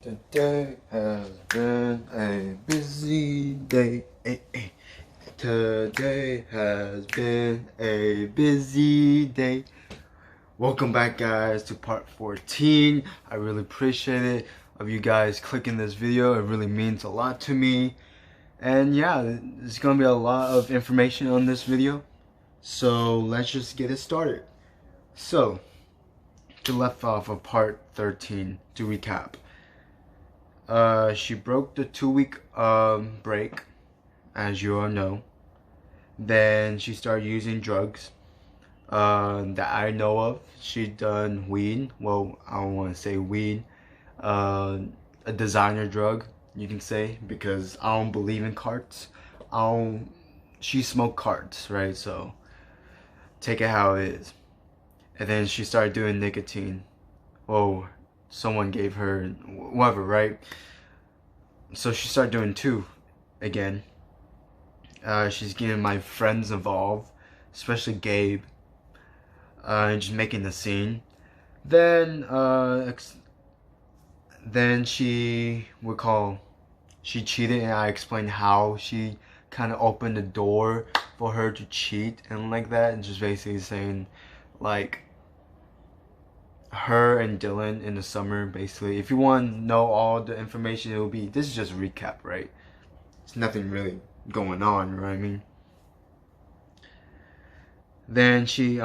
Today has been a busy day. Today has been a busy day. Welcome back, guys, to part 14. I really appreciate it of you guys clicking this video. It really means a lot to me. And yeah, there's gonna be a lot of information on this video. So let's just get it started. So, to left off of part 13, to recap. She broke the 2-week break, as you all know. Then she started using drugs that I know of. She done weed. Well, I don't want to say weed. A designer drug, you can say, because I don't believe in carts. She smoked carts, right? So take it how it is. And then she started doing nicotine. Well, someone gave her whatever, right? So she started doing 2 again. She's getting my friends involved, especially Gabe, and just making the scene. Then she cheated, and I explained how she kind of opened the door for her to cheat and like that, and just basically saying like her and Dylan in the summer. Basically, if you want to know all the information, it will be, this is just a recap, right? It's nothing really going on, right? I mean, then she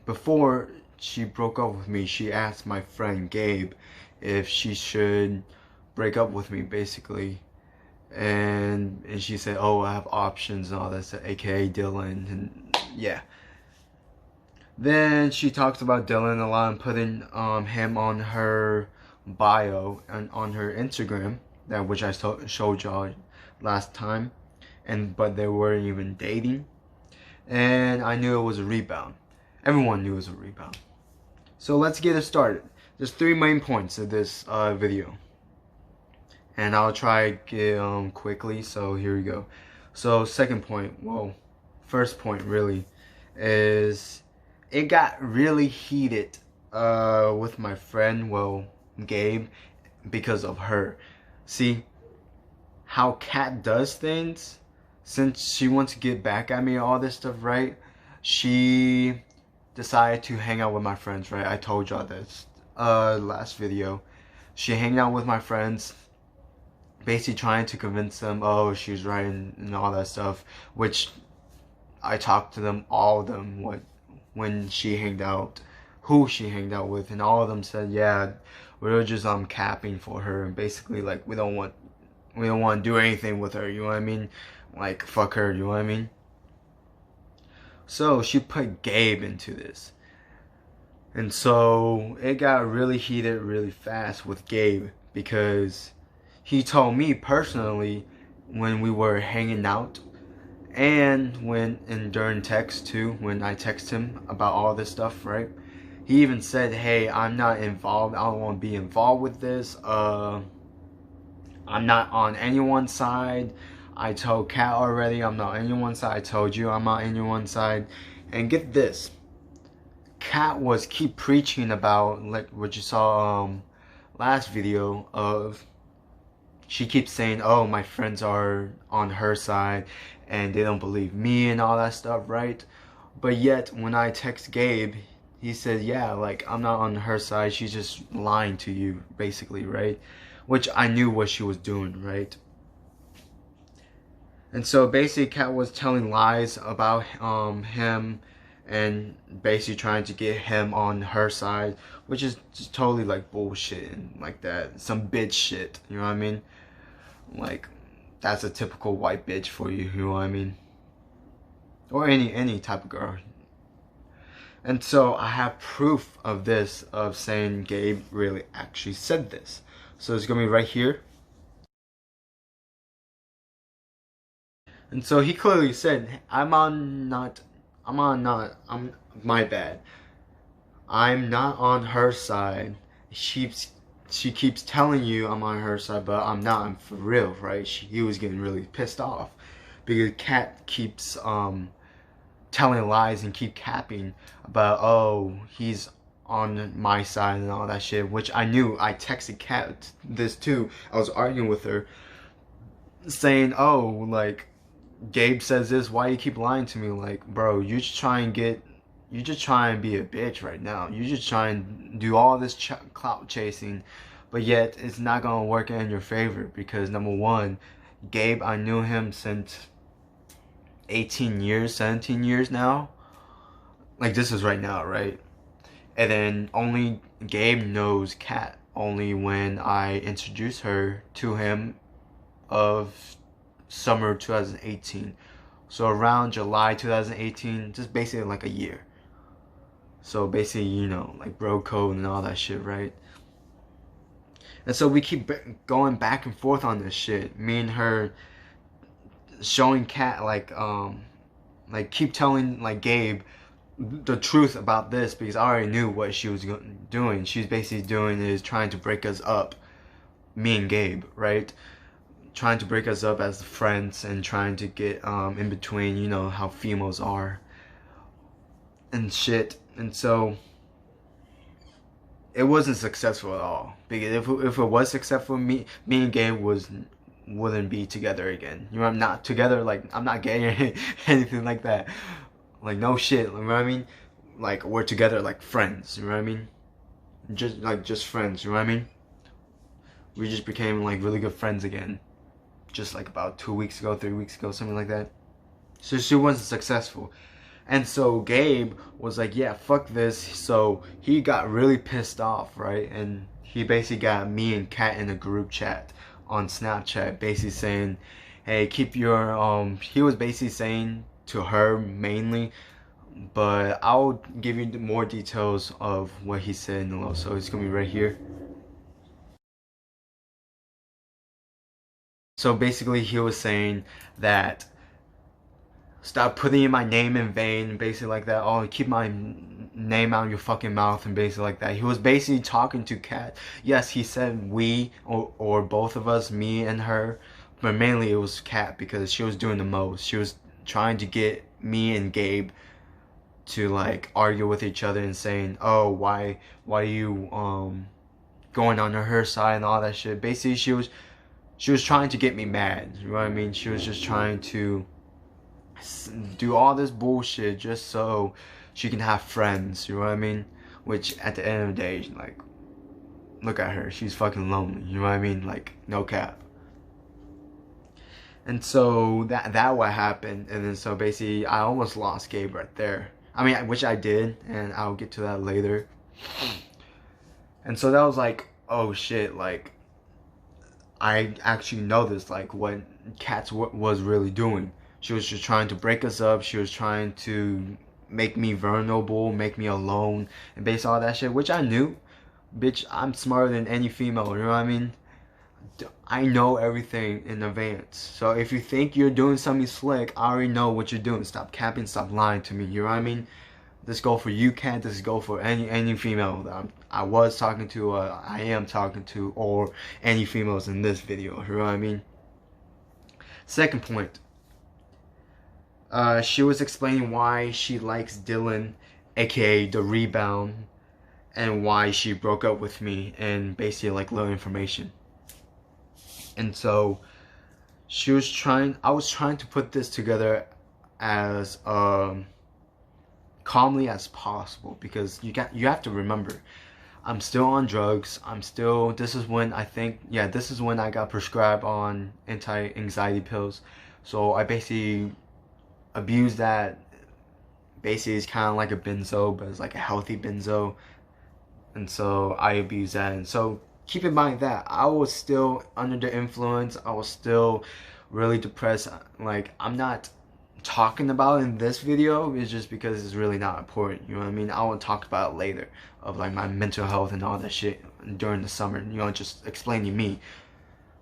before she broke up with me, she asked my friend Gabe if she should break up with me, basically. And she said, oh, I have options and all that stuff, aka Dylan. And yeah, then she talks about Dylan a lot and putting him on her bio and on her Instagram, that which I showed y'all last time, but they weren't even dating. And I knew it was a rebound. Everyone knew it was a rebound. So let's get it started. There's 3 main points of this video, and I'll try to get quickly. So here we go. So second point, well, first point really is it got really heated with my friend, well, Gabe, because of her. See how Kat does things? Since she wants to get back at me and all this stuff, right? She decided to hang out with my friends, right? I told y'all this last video. She hanged out with my friends, basically trying to convince them, oh, she's right and all that stuff, which I talked to them, all of them, when she hanged out, who she hanged out with, and all of them said, yeah, we were just capping for her, and basically like we don't want to do anything with her, you know what I mean? Like, fuck her, you know what I mean? So she put Gabe into this, and so it got really heated really fast with Gabe, because he told me personally when we were hanging out, and during text too, when I text him about all this stuff, right? He even said, hey, I'm not involved, I don't want to be involved with this, I'm not on anyone's side. I told Kat already I'm not on anyone's side. I told you I'm not on anyone's side. And get this, Kat was keep preaching about, like what you saw last video of, she keeps saying, oh, my friends are on her side and they don't believe me and all that stuff, right? But yet when I text Gabe, he said, yeah, like, I'm not on her side, she's just lying to you, basically, right? Which I knew what she was doing, right? And so basically Kat was telling lies about him, and basically trying to get him on her side, which is just totally like bullshit and like that, some bitch shit, you know what I mean? Like, that's a typical white bitch for you, you know what I mean? Or any type of girl. And so I have proof of this, of saying Gabe really actually said this. So it's gonna be right here. And so he clearly said, I'm my bad. I'm not on her side. She keeps telling you I'm on her side, but I'm not. I'm for real, right? He was getting really pissed off because Kat keeps telling lies and keep capping about, oh, he's on my side and all that shit, which I knew. I texted Kat this too. I was arguing with her, saying, "Oh, like Gabe says this. Why you keep lying to me? Like, bro, you just try and be a bitch right now. You just try and do all this clout chasing, but yet it's not gonna work in your favor because number one, Gabe, I knew him since 18 years, 17 years now. Like this is right now, right? And then only Gabe knows Kat only when I introduced her to him of summer 2018. So around July 2018, just basically like a year. So basically, you know, like bro code and all that shit, right? And so we keep going back and forth on this shit. Me and her showing Kat like keep telling like Gabe the truth about this because I already knew what she was doing. She's basically doing is trying to break us up, me and Gabe, right? Trying to break us up as friends and trying to get in between, you know how females are and shit. And so it wasn't successful at all because if it was successful, me and Gabe wouldn't be together again. You know, I'm not together, like I'm not gay or anything like that. Like no shit, you know what I mean? Like we're together like friends, you know what I mean? Just friends, you know what I mean? We just became like really good friends again. Just like about 2 weeks ago, 3 weeks ago, something like that. So she wasn't successful. And so Gabe was like, yeah, fuck this. So he got really pissed off, right? And he basically got me and Kat in a group chat on Snapchat, basically saying, hey, keep your, he was basically saying to her mainly, but I'll give you more details of what he said in the low. So it's gonna be right here. So basically he was saying that stop putting my name in vain, basically like that. Oh, keep my name out of your fucking mouth, and basically like that. He was basically talking to Kat. Yes, he said we, or both of us, me and her, but mainly it was Kat because she was doing the most. She was trying to get me and Gabe to like argue with each other and saying, oh, why are you going on her side and all that shit. Basically, she was trying to get me mad. You know what I mean? She was just trying to do all this bullshit just so she can have friends, you know what I mean? Which at the end of the day, like, look at her, she's fucking lonely, you know what I mean? Like, no cap. And so that what happened, and then so basically I almost lost Gabe right there. I mean, which I did, and I'll get to that later. And so that was like, oh shit, like I actually noticed like what Kat was really doing. She was just trying to break us up. She was trying to make me vulnerable, make me alone, and base all that shit, which I knew. Bitch, I'm smarter than any female, you know what I mean? I know everything in advance. So if you think you're doing something slick, I already know what you're doing. Stop capping, stop lying to me, you know what I mean? This go for you, Kat. This go for any female that I was talking to, I am talking to, or any females in this video, you know what I mean? Second point. She was explaining why she likes Dylan, aka the rebound, and why she broke up with me, and basically like little information. And so I was trying to put this together as calmly as possible because you have to remember, I'm still on drugs. This is when I got prescribed on anti-anxiety pills. So I basically abuse that. Basically it's kind of like a benzo, but it's like a healthy benzo, and so I abuse that. And so keep in mind that I was still under the influence. I was still really depressed. Like, I'm not talking about it in this video, is just because it's really not important, you know what I mean? I will talk about it later of like my mental health and all that shit during the summer, you know, just explaining me.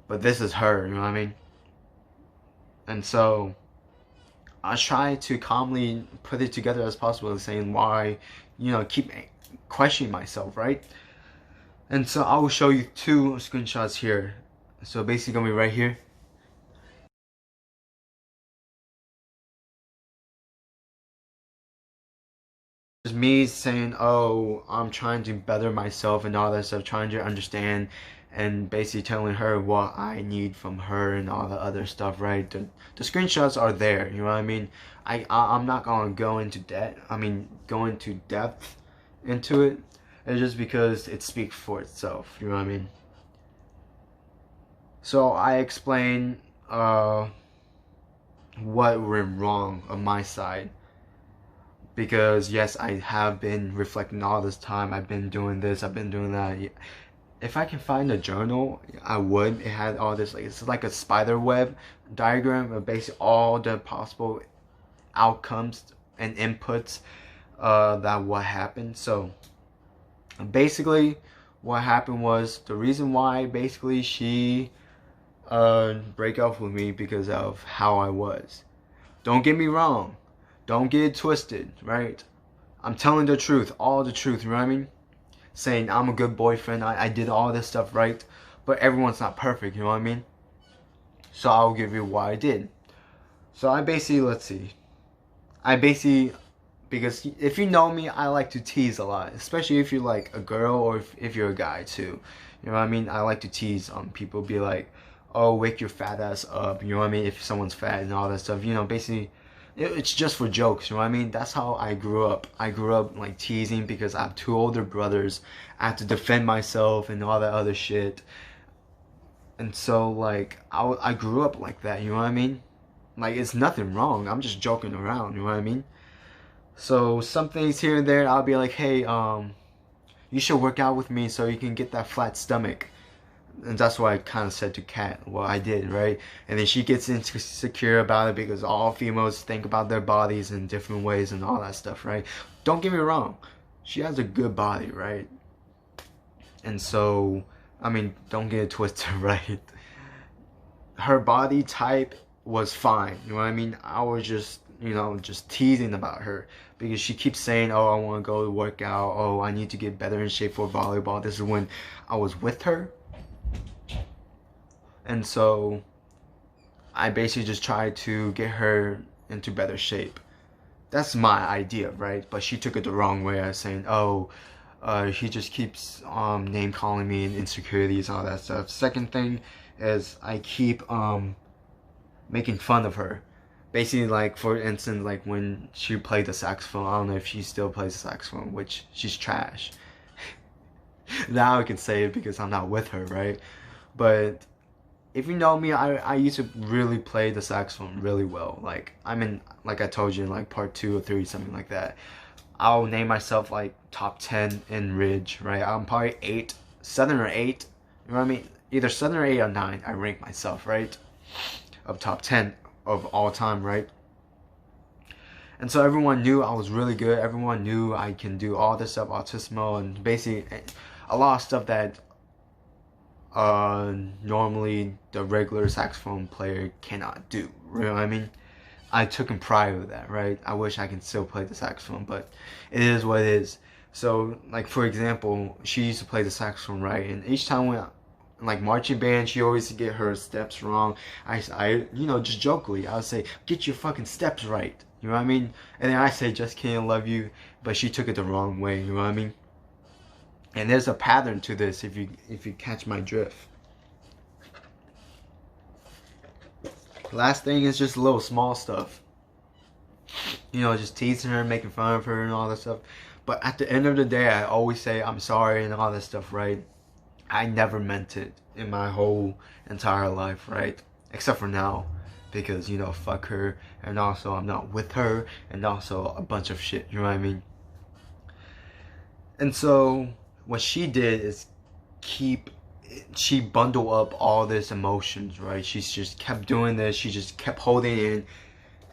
But this is her, you know what I mean? And so I try to calmly put it together as possible, saying why, you know, keep questioning myself, right? And so I will show you two screenshots here. So basically gonna be right here. Just me saying, oh, I'm trying to better myself and all that stuff, trying to understand, and basically telling her what I need from her and all the other stuff, right? The screenshots are there, you know what I mean? I'm not gonna go into go into depth into it. It's just because it speaks for itself, you know what I mean? So I explain what went wrong on my side, because yes, I have been reflecting all this time. I've been doing this, I've been doing that. If I can find a journal, I would. It had all this, like, it's like a spider web diagram of basically all the possible outcomes and inputs that what happened. So basically what happened was, the reason why basically she break up with me because of how I was. Don't get me wrong, don't get it twisted, right? I'm telling the truth, all the truth, you know what I mean? Saying I'm a good boyfriend, I did all this stuff right, but everyone's not perfect, you know what I mean? So I'll give you what I did. So I basically, let's see, because if you know me, I like to tease a lot, especially if you're like a girl, or if you're a guy too, you know what I mean? I like to tease people, be like, oh, wake your fat ass up, you know what I mean? If someone's fat and all that stuff, you know, basically it's just for jokes, you know what I mean? That's how I grew up. I grew up like teasing, because I have 2 older brothers. I have to defend myself and all that other shit. And so like I grew up like that, you know what I mean? Like, it's nothing wrong, I'm just joking around, you know what I mean? So some things here and there, I'll be like, hey, you should work out with me so you can get that flat stomach. And that's what I kind of said to Kat. Well, I did, right? And then she gets insecure about it, because all females think about their bodies in different ways and all that stuff, right? Don't get me wrong, she has a good body, right? And so, I mean, don't get it twisted, right? Her body type was fine, you know what I mean? I was just, you know, just teasing about her, because she keeps saying, oh, I want to go to work out, oh, I need to get better in shape for volleyball. This is when I was with her. And so I basically just tried to get her into better shape. That's my idea, right? But she took it the wrong way. I was saying, oh, he just keeps name calling me and insecurities and all that stuff. Second thing is, I keep making fun of her. Basically, like, for instance, like when she played the saxophone, I don't know if she still plays the saxophone, which she's trash. Now I can say it because I'm not with her, right? But if you know me, I used to really play the saxophone really well. Like, I'm in, like I told you, in like part 2 or 3, something like that. I'll name myself like top 10 in Ridge, right? I'm probably 8, 7 or 8. You know what I mean? Either 7 or 8 or 9, I rank myself, right? Of top 10 of all time, right? And so everyone knew I was really good. Everyone knew I can do all this stuff, autismo, and basically a lot of stuff that normally the regular saxophone player cannot do. You know what I mean? I took in pride with that, right? I wish I can still play the saxophone, but it is what it is. So, like, for example, she used to play the saxophone, right? And each time when, like, marching band, she always get her steps wrong. I, you know, just jokingly, I would say, get your fucking steps right. You know what I mean? And then I say, just kidding, I love you. But she took it the wrong way, you know what I mean? And there's a pattern to this, if you catch my drift. Last thing is just a little small stuff. You know, just teasing her, making fun of her and all that stuff. But at the end of the day, I always say I'm sorry and all that stuff, right? I never meant it in my whole entire life, right? Except for now. Because, you know, fuck her. And also, I'm not with her. And also, a bunch of shit, you know what I mean? And so, what she did is she bundled up all this emotions, right? She just kept doing this. She just kept holding it in.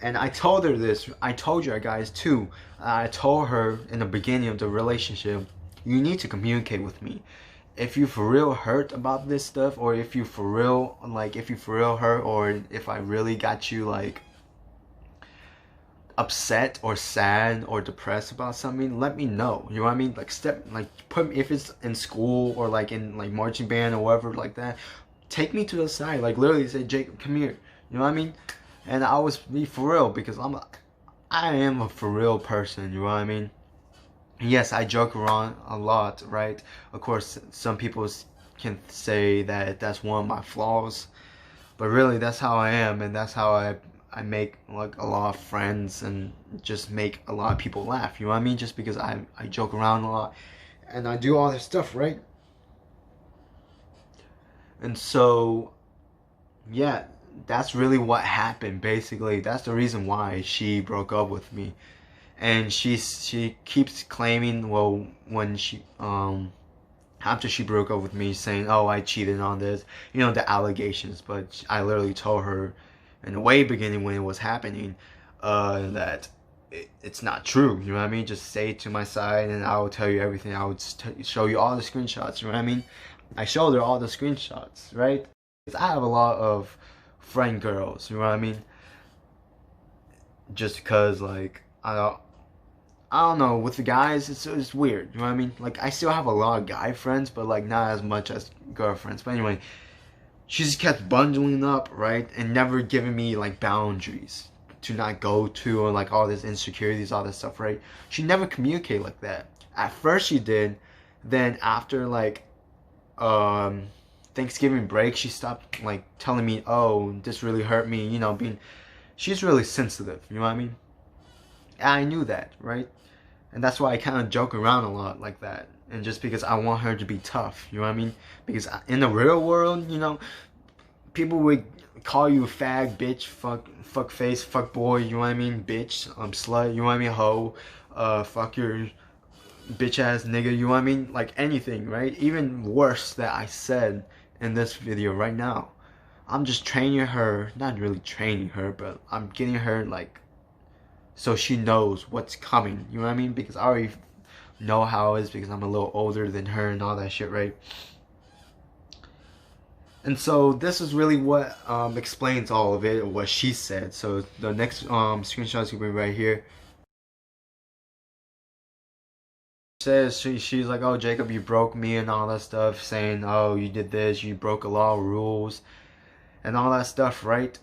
And I told her this. I told you guys too. I told her in the beginning of the relationship, you need to communicate with me. If you for real hurt about this stuff, or if you for real, like, if you for real hurt, or if I really got you, like, upset or sad or depressed about something, let me know. You know what I mean? Like, put me, if it's in school or like in like marching band or whatever like that, take me to the side, like literally say, Jacob, come here. You know what I mean? And I always be for real, because I am a for real person, you know what I mean? yes, I joke around a lot, right? Of course, some people can say that that's one of my flaws, but really that's how I am, and that's how I make like a lot of friends and just make a lot of people laugh. You know what I mean? Just because I joke around a lot and I do all this stuff, right? And so yeah, that's really what happened. Basically, that's the reason why she broke up with me. And she keeps claiming, well, when she after she broke up with me, saying, oh, I cheated on this, you know, the allegations. But I literally told her in the way beginning when it was happening, that it's not true. You know what I mean? Just say it to my side, and I will tell you everything. I would show you all the screenshots. You know what I mean? I showed her all the screenshots, right? Because I have a lot of friend girls. You know what I mean? Just because, like, I don't know, with the guys, it's weird, you know what I mean? Like, I still have a lot of guy friends, but, like, not as much as girlfriends. But anyway, she just kept bundling up, right? And never giving me, like, boundaries to not go to, or, like, all this insecurities, all this stuff, right? She never communicated like that. At first she did, then after, like, Thanksgiving break, she stopped, like, telling me, oh, this really hurt me, you know, she's really sensitive, you know what I mean? I knew that, right? And that's why I kind of joke around a lot like that. And just because I want her to be tough, you know what I mean? Because in the real world, you know, people would call you fag, bitch, fuck face, fuck boy, you know what I mean? Bitch, slut, you know what I mean? Hoe, fuck your bitch ass nigga, you know what I mean? Like anything, right? Even worse that I said in this video right now. I'm just training her, not really training her, but I'm getting her, like, so she knows what's coming, you know what I mean? Because I already know how it is, because I'm a little older than her and all that shit, right? And so this is really what explains all of it, or what she said. So the next screenshot is gonna be right here. Says she's like, oh, Jacob, you broke me and all that stuff, saying, oh, you did this, you broke a lot of rules and all that stuff, right?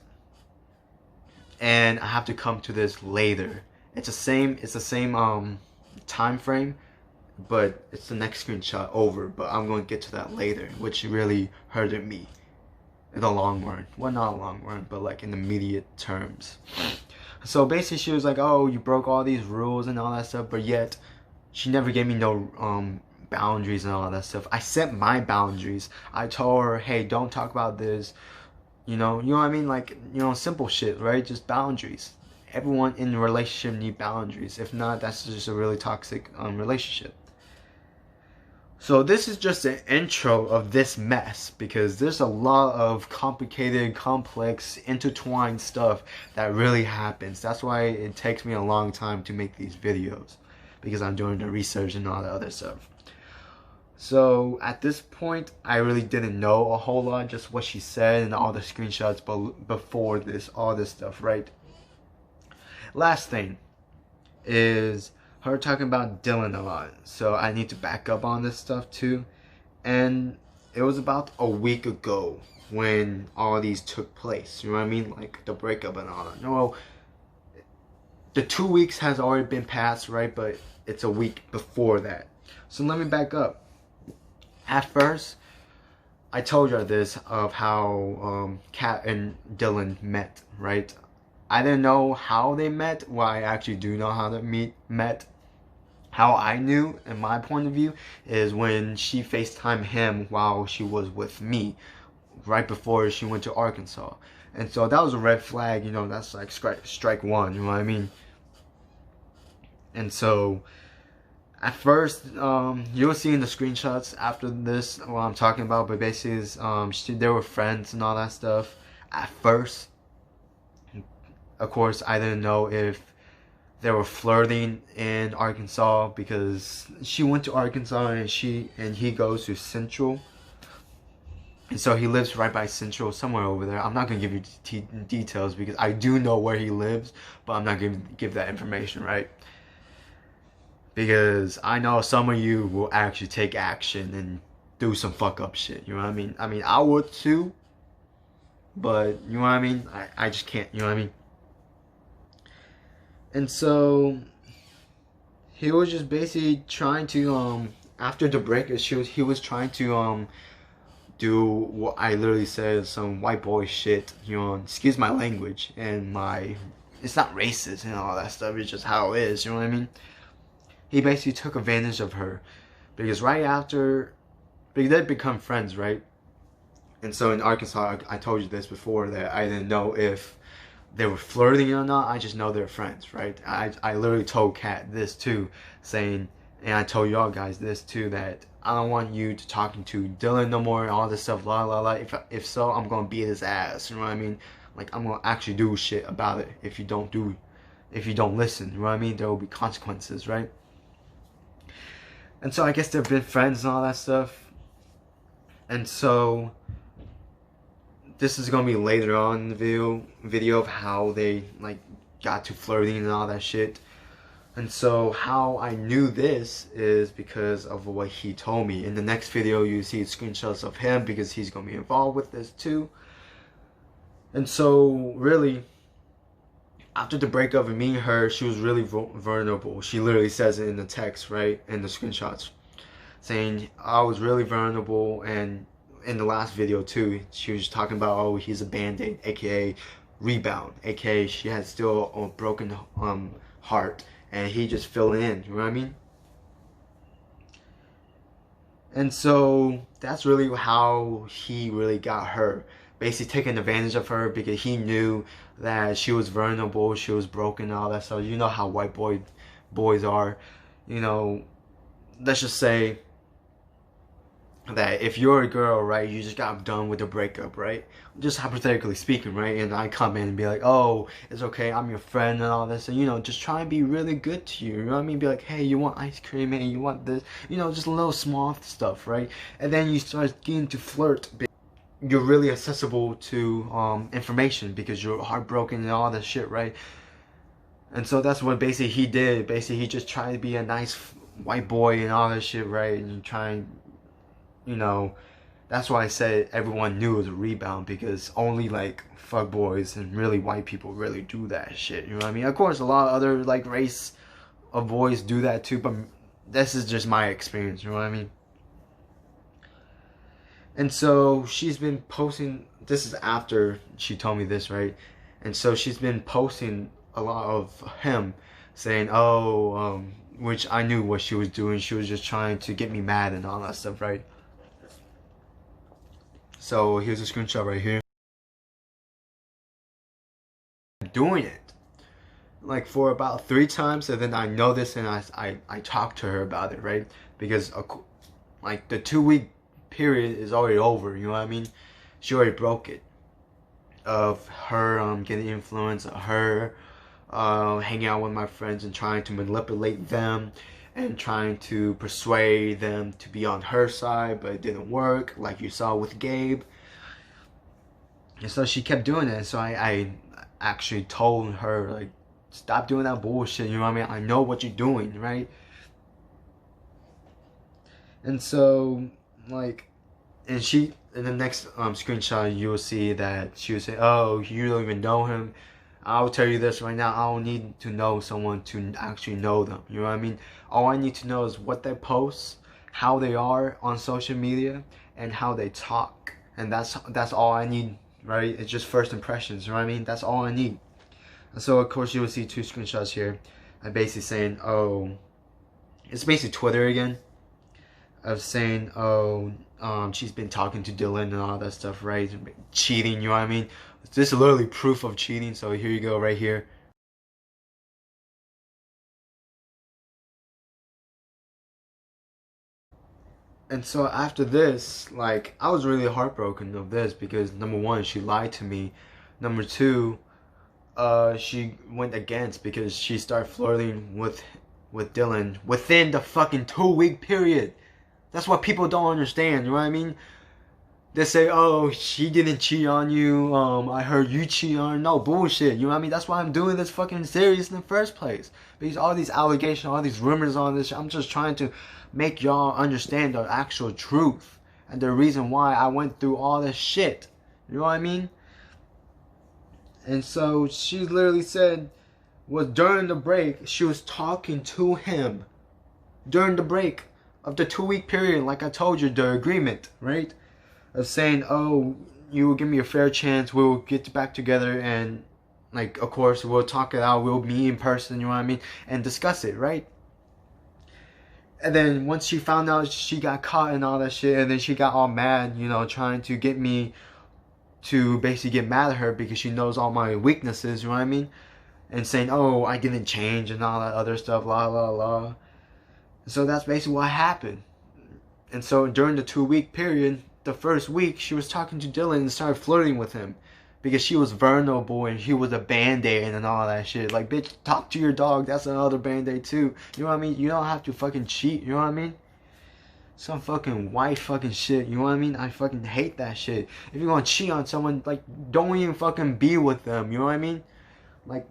And I have to come to this later. It's the same time frame, but it's the next screenshot over. But I'm going to get to that later, which really hurted me in the long run. Well, not long run, but like in immediate terms. So basically, she was like, "Oh, you broke all these rules and all that stuff," but yet she never gave me no boundaries and all that stuff. I set my boundaries. I told her, "Hey, don't talk about this." You know what I mean? Like, you know, simple shit, right? Just boundaries. Everyone in a relationship need boundaries. If not, that's just a really toxic relationship. So this is just an intro of this mess, because there's a lot of complicated, complex, intertwined stuff that really happens. That's why it takes me a long time to make these videos, because I'm doing the research and all the other stuff. So at this point, I really didn't know a whole lot, just what she said and all the screenshots before this, all this stuff, right? Last thing is her talking about Dylan a lot. So I need to back up on this stuff too. And it was about a week ago when all these took place. You know what I mean? Like the breakup and all that. No, the 2 weeks has already been passed, right? But it's a week before that. So let me back up. At first, I told you this of how Kat and Dylan met, right? I didn't know how they met. Well, I actually do know how they met. How I knew, in my point of view, is when she FaceTimed him while she was with me, right before she went to Arkansas. And so that was a red flag, you know, that's like strike one, you know what I mean? And so at first, you'll see in the screenshots after this what I'm talking about, but basically is, they were friends and all that stuff. At first, of course, I didn't know if they were flirting in Arkansas, because she went to Arkansas and he goes to Central. And so he lives right by Central, somewhere over there. I'm not going to give you details, because I do know where he lives, but I'm not going to give that information, right? Because I know some of you will actually take action and do some fuck up shit, you know what I mean? I mean, I would too, but you know what I mean? I just can't, you know what I mean? And so he was just basically trying to after the break, he was trying to do what I literally said, some white boy shit, you know, excuse my language and my, it's not racist and all that stuff, it's just how it is, you know what I mean? He basically took advantage of her, because right after, because they become friends, right? And so in Arkansas, I told you this before, that I didn't know if they were flirting or not, I just know they're friends, right? I literally told Kat this too, saying, and I told y'all guys this too, that I don't want you to talking to Dylan no more and all this stuff, la la la. If so, I'm gonna beat his ass. You know what I mean? Like, I'm gonna actually do shit about it if you don't listen. You know what I mean? There will be consequences, right? And so I guess they've been friends and all that stuff. And so this is gonna be later on in the video of how they like got to flirting and all that shit. And so how I knew this is because of what he told me. In the next video, you see screenshots of him because he's going to be involved with this too. And so really, after the breakup of me and her, she was really vulnerable. She literally says it in the text, right? In the screenshots. Saying, I was really vulnerable. And in the last video too, she was talking about, oh, he's a band-aid, aka rebound. Aka she had still a broken heart. And he just filled in, you know what I mean? And so that's really how he really got her. Basically taking advantage of her because he knew that she was vulnerable, she was broken, and all that stuff. You know how white boys are. You know, let's just say that if you're a girl, right, you just got done with a breakup, right? Just hypothetically speaking, right? And I come in and be like, oh, it's okay, I'm your friend and all this. And, you know, just try and be really good to you. You know what I mean? Be like, hey, you want ice cream? Hey, you want this? You know, just a little small stuff, right? And then you start getting to flirt. You're really accessible to information because you're heartbroken and all that shit, right? And so that's what basically he did. Basically, he just tried to be a nice white boy and all that shit, right? And try and, you know, that's why I said everyone knew it was a rebound, because only like fuck boys and really white people really do that shit. You know what I mean? Of course, a lot of other like race of boys do that too, but this is just my experience. You know what I mean? And so she's been posting. This is after she told me this, right? And so she's been posting a lot of him saying, oh, which I knew what she was doing. She was just trying to get me mad and all that stuff, right? So here's a screenshot right here. Doing it like for about 3 times, and then I know this, and I talked to her about it, right? Because like the 2-week period is already over, you know what I mean? She already broke it. Of her getting influence, of her hanging out with my friends and trying to manipulate them and trying to persuade them to be on her side, but it didn't work, like you saw with Gabe. And so she kept doing it. So I actually told her, like, stop doing that bullshit, you know what I mean? I know what you're doing, right? And so, like, and she, in the next screenshot, you will see that she would say, oh, you don't even know him. I'll tell you this right now, I don't need to know someone to actually know them, you know what I mean? All I need to know is what they post, how they are on social media, and how they talk. And that's all I need, right? It's just first impressions, you know what I mean? That's all I need. And so, of course, you will see 2 screenshots here. I'm basically saying, oh, it's basically Twitter again. Of saying, oh, she's been talking to Dylan and all that stuff, right? Cheating, you know what I mean? This is literally proof of cheating, so here you go, right here. And so after this, like, I was really heartbroken of this because, number 1, she lied to me. Number 2, she went against because she started flirting with Dylan within the fucking 2-week period. That's what people don't understand, you know what I mean? They say, oh, she didn't cheat on you, I heard you cheat on her. No, bullshit, you know what I mean? That's why I'm doing this fucking series in the first place. Because all these allegations, all these rumors on this, I'm just trying to make y'all understand the actual truth. And the reason why I went through all this shit. You know what I mean? And so she literally said, was during the break, she was talking to him during the break of the 2-week period, like I told you, the agreement, right? Of saying, oh, you will give me a fair chance, we'll get back together, and like, of course, we'll talk it out, we'll meet in person, you know what I mean, and discuss it, right? And then once she found out she got caught and all that shit, and then she got all mad, you know, trying to get me to basically get mad at her because she knows all my weaknesses, you know what I mean? And saying, oh, I didn't change and all that other stuff, la la la. So that's basically what happened. And so during the 2-week period, the first week, she was talking to Dylan and started flirting with him. Because she was vulnerable and he was a band-aid and all that shit. Like, bitch, talk to your dog. That's another band-aid too. You know what I mean? You don't have to fucking cheat. You know what I mean? Some fucking white fucking shit. You know what I mean? I fucking hate that shit. If you're gonna cheat on someone, like, don't even fucking be with them. You know what I mean? Like,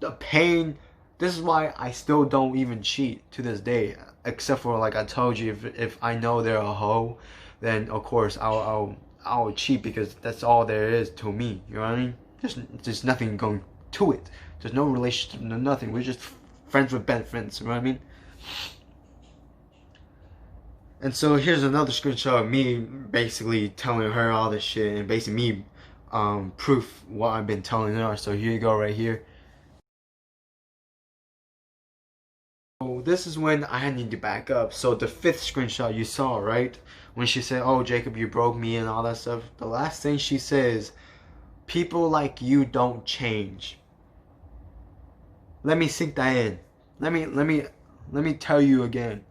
the pain. This is why I still don't even cheat to this day. Except for, like I told you, if I know they're a hoe, then of course I'll cheat because that's all there is to me. You know what I mean? There's nothing going to it. There's no relationship, no nothing. We're just friends with benefits. You know what I mean? And so here's another screenshot of me basically telling her all this shit and basically me proof what I've been telling her. So here you go, right here. So this is when I need to back up. So the 5th screenshot you saw, right? When she said, oh, Jacob, you broke me and all that stuff. The last thing she says, people like you don't change. Let me sink that in. Let me tell you again.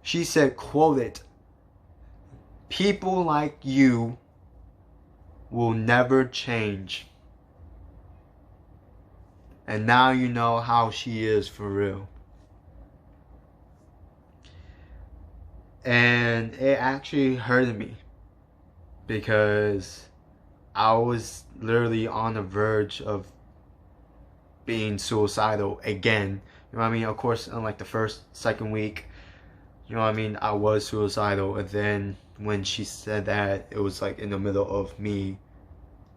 She said, quote it, people like you will never change. And now you know how she is for real. And it actually hurted me because I was literally on the verge of being suicidal again. You know what I mean? Of course, in like the first, 2nd week, you know what I mean, I was suicidal. And then when she said that, it was like in the middle of me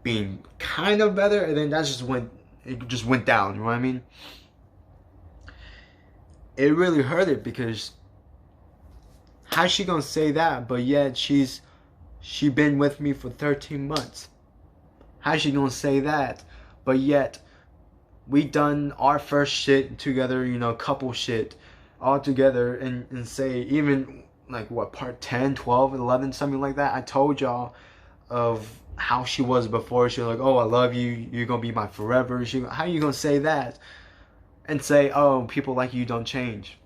being kind of better, and then that just went down. You know what I mean? It really hurt it because how's she gonna say that, but yet she been with me for 13 months? How's she gonna say that, but yet we done our first shit together, you know, couple shit all together, and say even like what, part 10, 12, 11, something like that. I told y'all of how she was before. She was like, oh, I love you, you're gonna be my forever. How you gonna say that and say, oh, people like you don't change?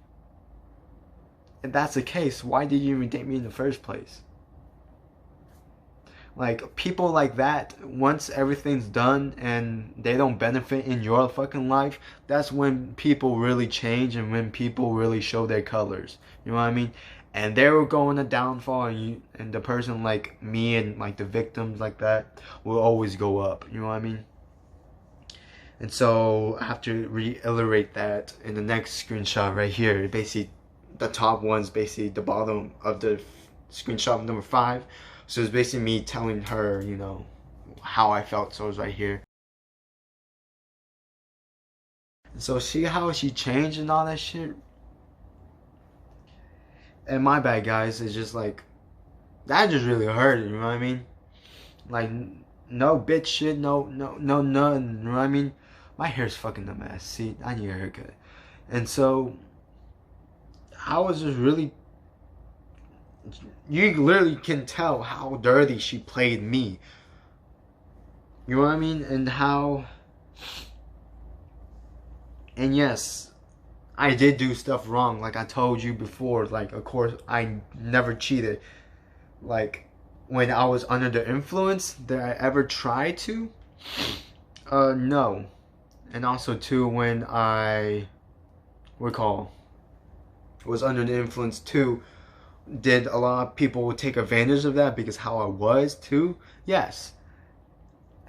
If that's the case, why did you even date me in the first place? Like, people like that, once everything's done and they don't benefit in your fucking life, that's when people really change and when people really show their colors. You know what I mean? And they will go on a downfall, and the person like me and like the victims like that will always go up. You know what I mean? And so I have to reiterate that in the next screenshot right here. Basically, the top one's basically the bottom of the screenshot number 5. So it's basically me telling her, you know, how I felt. So it's right here. So see how she changed and all that shit? And my bad, guys. It's just like, that just really hurt, you know what I mean? Like, no bitch shit, no nothing, you know what I mean? My hair's fucking a mess. See, I need a haircut. And so I was just really, you literally can tell how dirty she played me. You know what I mean? And how, and yes, I did do stuff wrong, like I told you before. Like, of course, I never cheated. Like, when I was under the influence, did I ever try to? No. And also, too, when I, was under the influence, too, did a lot of people take advantage of that because how I was, too? Yes.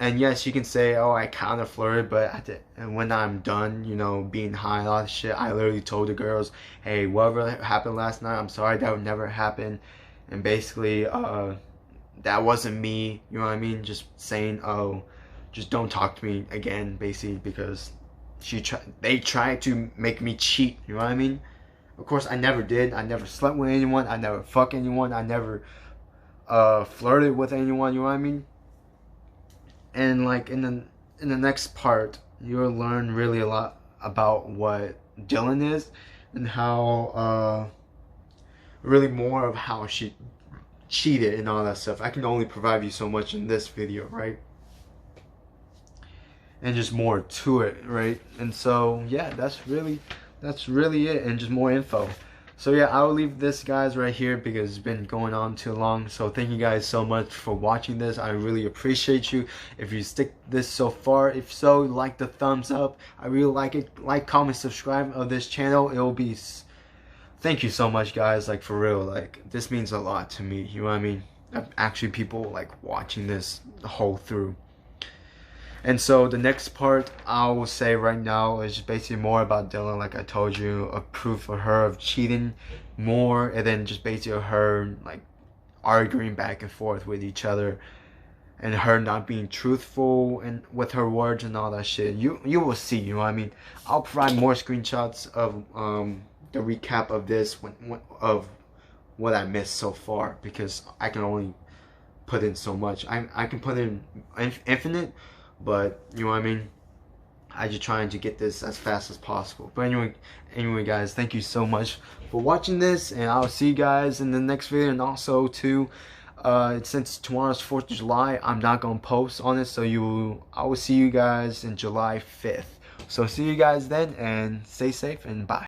And yes, you can say, oh, I kind of flirted, but and when I'm done, you know, being high and all that shit, I literally told the girls, hey, whatever happened last night, I'm sorry, that would never happen. And basically, that wasn't me, you know what I mean? Just saying, oh, just don't talk to me again, basically, because they tried to make me cheat. You know what I mean? Of course, I never did. I never slept with anyone. I never fucked anyone. I never flirted with anyone. You know what I mean? And like in the next part, you'll learn really a lot about what Dylan is and how really more of how she cheated and all that stuff. I can only provide you so much in this video, right? And just more to it, right? And so yeah, that's really it, and just more info. So yeah, I'll leave this, guys, right here because it's been going on too long. So thank you guys so much for watching this. I really appreciate you. If you stick this so far, if so, like the thumbs up. I really like it. Like, comment, subscribe of this channel. It will be, thank you so much, guys. Like, for real, like, this means a lot to me. You know what I mean? Actually, people like watching this whole through. And so the next part I will say right now is just basically more about Dylan, like I told you, a proof for her of cheating more, and then just basically her like arguing back and forth with each other, and her not being truthful and with her words and all that shit. You will see, you know what I mean? I'll provide more screenshots of the recap of this of what I missed so far, because I can only put in so much. I can put in infinite, but you know what I mean, I just trying to get this as fast as possible. But anyway guys, thank you so much for watching this, and I'll see you guys in the next video. And also too, since tomorrow's 4th of July, I'm not gonna post on it, so I will see you guys in July 5th. So see you guys then, and stay safe, and bye.